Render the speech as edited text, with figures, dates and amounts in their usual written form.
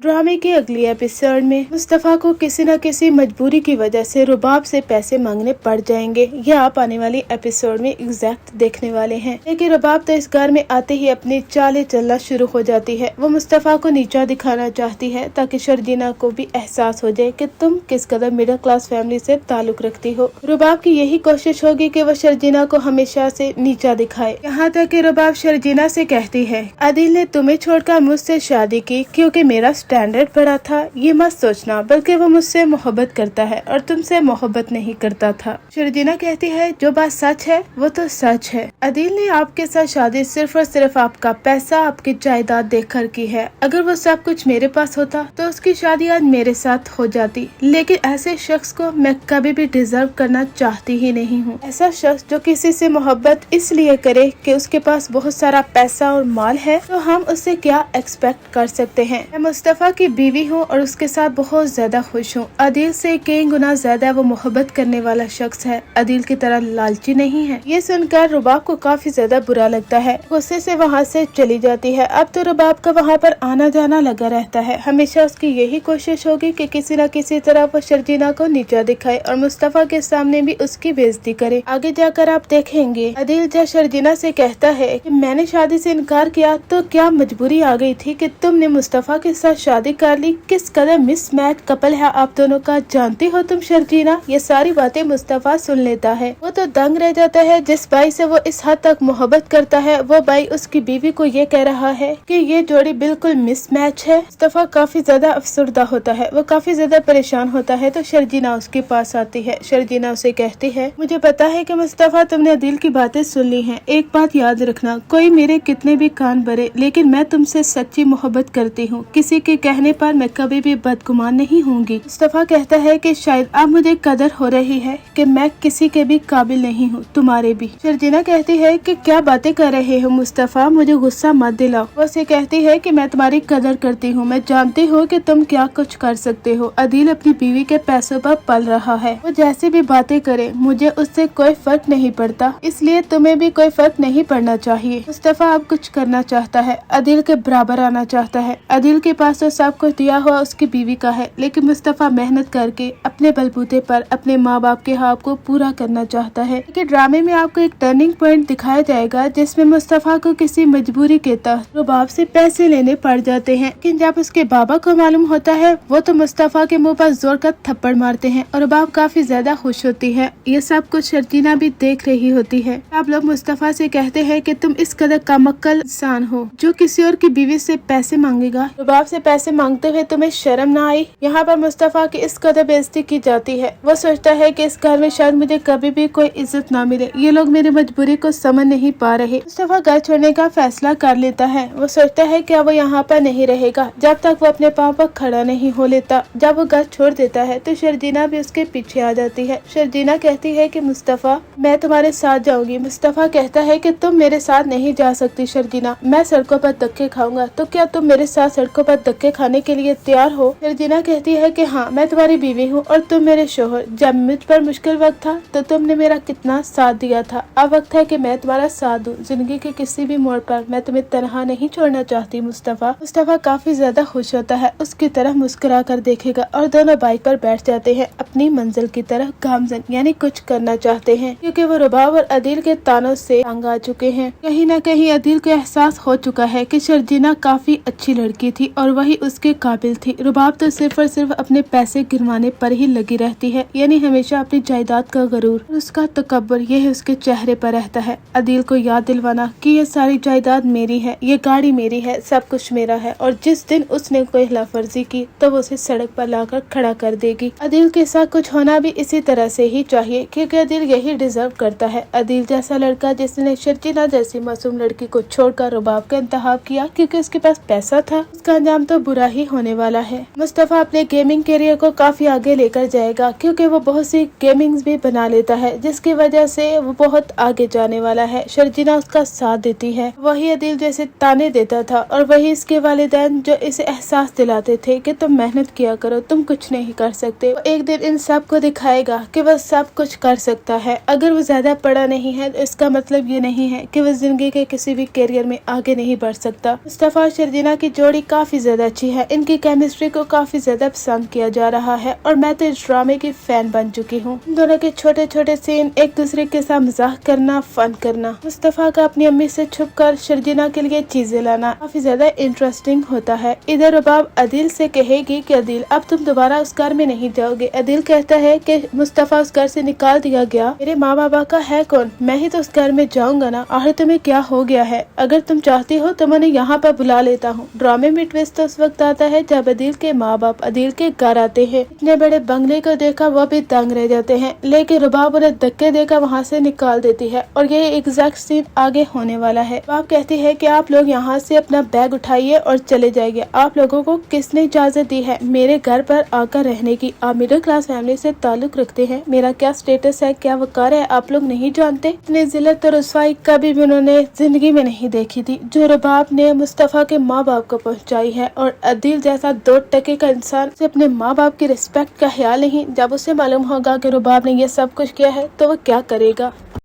ड्रामे के अगले एपिसोड में मुस्तफा को किसी न किसी मजबूरी की वजह से रुबाब से पैसे मांगने पड़ जाएंगे। यह आप आने वाली एपिसोड में एग्जैक्ट देखने वाले हैं। लेकिन रुबाब तो इस घर में आते ही अपनी चालें चलना शुरू हो जाती है। वो मुस्तफा को नीचा दिखाना चाहती है ताकि शर्जीना को भी एहसास हो जाए कि तुम किस कदर मिडिल क्लास फैमिली से ताल्लुक रखती हो। रुबाब की यही कोशिश होगी कि वो शर्जीना को हमेशा से नीचा दिखाए। यहाँ तक कि रुबाब शर्जीना से कहती है, आदिल ने तुम्हें छोड़कर मुझसे शादी की क्योंकि मेरा स्टैंडर्ड बड़ा था। ये मत सोचना, बल्कि वो मुझसे मोहब्बत करता है और तुमसे मोहब्बत नहीं करता था। शर्जीना कहती है, जो बात सच है वो तो सच है। आदिल ने आपके साथ शादी सिर्फ और सिर्फ आपका पैसा, आपकी जायदाद देखकर की है। अगर वो सब कुछ मेरे पास होता तो उसकी शादी आज मेरे साथ हो जाती। लेकिन ऐसे शख्स को मैं कभी भी डिजर्व करना चाहती ही नहीं हूँ। ऐसा शख्स जो किसी से मोहब्बत इसलिए करे कि उसके पास बहुत सारा पैसा और माल है, तो हम उससे क्या एक्सपेक्ट कर सकते हैं। मैं मुस्तफा की बीवी हूँ और उसके साथ बहुत ज्यादा खुश हूँ। आदिल से कई गुना ज्यादा वो मोहब्बत करने वाला शख्स है। आदिल की तरह लालची नहीं है। ये सुनकर रुबाब को काफी ज्यादा बुरा लगता है। गुस्से से वहाँ से चली जाती है। अब तो रुबाब का वहाँ पर आना जाना लगा रहता है। हमेशा उसकी यही कोशिश होगी कि किसी न किसी तरह वो शर्जीना को नीचा दिखाए और मुस्तफा के सामने भी उसकी बेइज्जती करे। आगे जाकर आप देखेंगे आदिल जब शर्जीना से कहता है कि मैंने शादी से इनकार किया तो क्या मजबूरी आ गई थी कि तुमने मुस्तफा के साथ शादी कर ली। किस कदर मिसमैच कपल है आप दोनों का, जानती हो तुम शर्जीना। ये सारी बातें मुस्तफा सुन लेता है। वो तो दंग रह जाता है। जिस भाई से वो इस हद तक मोहब्बत करता है, वो भाई उसकी बीवी को ये कह रहा है कि ये जोड़ी बिल्कुल मिसमैच है। मुस्तफा काफी ज्यादा अफसरदा होता है। वो काफी ज्यादा परेशान होता है। तो शर्जीना उसके पास आती है। शर्जीना उसे कहती है, मुझे पता है कि मुस्तफा तुमने दिल की बातें सुन ली हैं। एक बात याद रखना, कोई मेरे कितने भी कान भरे, लेकिन मैं तुमसे सच्ची मोहब्बत करती हूँ। किसी के कहने पर मैं कभी भी बदगुमान नहीं होंगी। मुस्तफा कहता है कि शायद अब मुझे कदर हो रही है कि मैं किसी के भी काबिल नहीं हूँ, तुम्हारे भी। शर्जीना कहती है कि क्या बातें कर रहे हो मुस्तफा, मुझे गुस्सा मत दिलाओ। वो उसे कहती है कि मैं तुम्हारी कदर करती हूँ। मैं जानती हूँ कि तुम क्या कुछ कर सकते हो। आदिल अपनी बीवी के पैसों पर पल रहा है। वो जैसी भी बातें करे, मुझे उससे कोई फर्क नहीं पड़ता, इसलिए तुम्हें भी कोई फर्क नहीं पड़ना चाहिए। मुस्तफा अब कुछ करना चाहता है, आदिल के बराबर आना चाहता है। आदिल के पास तो सब कुछ दिया हुआ उसकी बीवी का है, लेकिन मुस्तफा मेहनत करके अपने बलबूते पर अपने माँ बाप के ख्वाब को पूरा करना चाहता है। लेकिन ड्रामे में आपको एक टर्निंग पॉइंट दिखाया जाएगा जिसमें मुस्तफा को किसी मजबूरी के तहत रुबाब से पैसे लेने पड़ जाते हैं। लेकिन जब उसके बाबा को मालूम होता है, वो तो मुस्तफा के मुंह पर जोर का थप्पड़ मारते हैं और रुबाब काफी ज्यादा खुश होती है। ये सब कुछ शर्जीना भी देख रही होती है। आप लोग मुस्तफा से कहते हैं कि तुम इस कदर कमक्कल इंसान हो जो किसी और की बीवी से पैसे मांगेगा। रुबाब से पैसे मांगते हुए तुम्हें शर्म ना आई। यहाँ पर मुस्तफा की इस कदर बेइज्जती की जाती है। वो सोचता है कि इस घर में शायद मुझे कभी भी कोई इज्जत ना मिले। ये लोग मेरी मजबूरी को समझ नहीं पा रहे। मुस्तफा घर छोड़ने का फैसला कर लेता है। वो सोचता है कि वो यहाँ पर नहीं रहेगा जब तक वो अपने पाँव पर खड़ा नहीं हो लेता। जब वो घर छोड़ देता है तो शर्जीना भी उसके पीछे आ जाती है। शर्जीना कहती है कि मुस्तफा मैं तुम्हारे साथ जाऊंगी। मुस्तफा कहता है कि तुम मेरे साथ नहीं जा सकती शर्जीना, मैं सड़कों पर धक्के खाऊंगा। तो क्या तुम मेरे साथ सड़कों पर धक्के खाने के लिए तैयार हो। शर्जीना कहती है कि हाँ, मैं तुम्हारी बीवी हूँ और तुम मेरे शोहर। जब मुझ पर मुश्किल वक्त था तो तुमने मेरा कितना साथ दिया था। अब वक्त है कि मैं तुम्हारा साथ दूं। जिंदगी के किसी भी मोड़ पर मैं तुम्हें तनहा नहीं छोड़ना चाहती मुस्तफा। मुस्तफा काफी ज्यादा खुश होता है। उसकी तरफ मुस्कुरा कर देखेगा और दोनों बाइक पर बैठ जाते हैं अपनी मंजिल की तरफ गामजन, यानी कुछ करना चाहते हैं, क्योंकि वो रुबाब और आदिल के तानों से तंग आ चुके हैं। कहीं न कहीं आदिल को एहसास हो चुका है कि शर्जीना काफी अच्छी लड़की थी और वही उसके काबिल थी। रुबाब तो सिर्फ और सिर्फ अपने पैसे गिरवाने पर ही लगी रहती है, यानी हमेशा अपनी जायदाद का गरूर और उसका तकब्बुर यह उसके चेहरे पर रहता है। आदिल को याद दिलवाना कि ये सारी जायदाद मेरी है, ये गाड़ी मेरी है, सब कुछ मेरा है, और जिस दिन उसने कोई खिलाफवर्जी की तो वो उसे सड़क पर लाकर खड़ा कर देगी। आदिल के साथ कुछ होना भी इसी तरह से ही चाहिए, क्योंकि आदिल यही डिजर्व करता है। आदिल जैसा लड़का जिसने शर्जीना जैसी मासूम लड़की को छोड़कर रुबाब का इंतखाब किया क्योंकि उसके पास पैसा था, उसका अंजाम तो बुरा ही होने वाला है। मुस्तफा अपने गेमिंग करियर को काफी आगे लेकर जाएगा क्योंकि वो बहुत सी गेमिंग्स भी बना लेता है, जिसकी वजह से वो बहुत आगे जाने वाला है। शर्जीना उसका साथ देती है। वही आदिल जैसे ताने देता था और वही इसके वालिदैन जो इसे एहसास दिलाते थे कि तुम मेहनत किया करो, तुम कुछ नहीं कर सकते। वो एक दिन इन सब को दिखाएगा कि वह सब कुछ कर सकता है। अगर वो ज्यादा पढ़ा नहीं है तो इसका मतलब ये नहीं है कि वह जिंदगी के किसी भी करियर में आगे नहीं बढ़ सकता। मुस्तफा और शर्जीना की जोड़ी काफी ज्यादा अच्छी है। इनकी केमिस्ट्री को काफी ज्यादा पसंद किया जा रहा है और मैं तो इस ड्रामे की फैन बन चुकी हूँ। दोनों के छोटे छोटे सीन, एक दूसरे के साथ मजाक करना, फन करना, मुस्तफा का अपनी अम्मी से छुपकर शर्जीना के लिए चीजें लाना काफी ज्यादा इंटरेस्टिंग होता है। इधर रुबाब अदील से कहेगी कि अदील अब तुम दोबारा उस घर में नहीं जाओगे। अदील कहता है कि मुस्तफा उस घर से निकाल दिया गया, मेरे माँ बाबा का है कौन, मैं ही तो उस घर में जाऊंगा ना, आखिर तुम्हें क्या हो गया है, अगर तुम चाहती हो तो मैं यहाँ पर बुला लेता हूँ। ड्रामे में ट्विस्ट तो उस वक्त आता है जब अदील के माँ बाप अदील के घर आते हैं। इतने बड़े बंगले को देखा वो भी दंग रह जाते हैं, लेकिन रुबाब उन्हें धक्के देकर वहाँ से निकाल देती है और ये एग्जैक्ट सीन आगे होने वाला है। रुबाब कहती है कि आप लोग यहाँ से अपना बैग उठाइए और चले जाइए। आप लोगों को किसने इजाजत दी है मेरे घर पर आकर रहने की? आप मिडिल क्लास फैमिली से ताल्लुक रखते हैं, मेरा क्या स्टेटस है, क्या वकार है, आप लोग नहीं जानते? इतनी जिल्लत और रुसवाई कभी भी उन्होंने जिंदगी में नहीं देखी थी जो रुबाब ने मुस्तफा के माँ बाप को पहुँचाई है। और अदील जैसा 2 टके का इंसान से अपने माँ बाप की रिस्पेक्ट का ख्याल नहीं, जब उसे मालूम होगा कि रुबाब ने ये सब कुछ किया है तो वो क्या करेगा।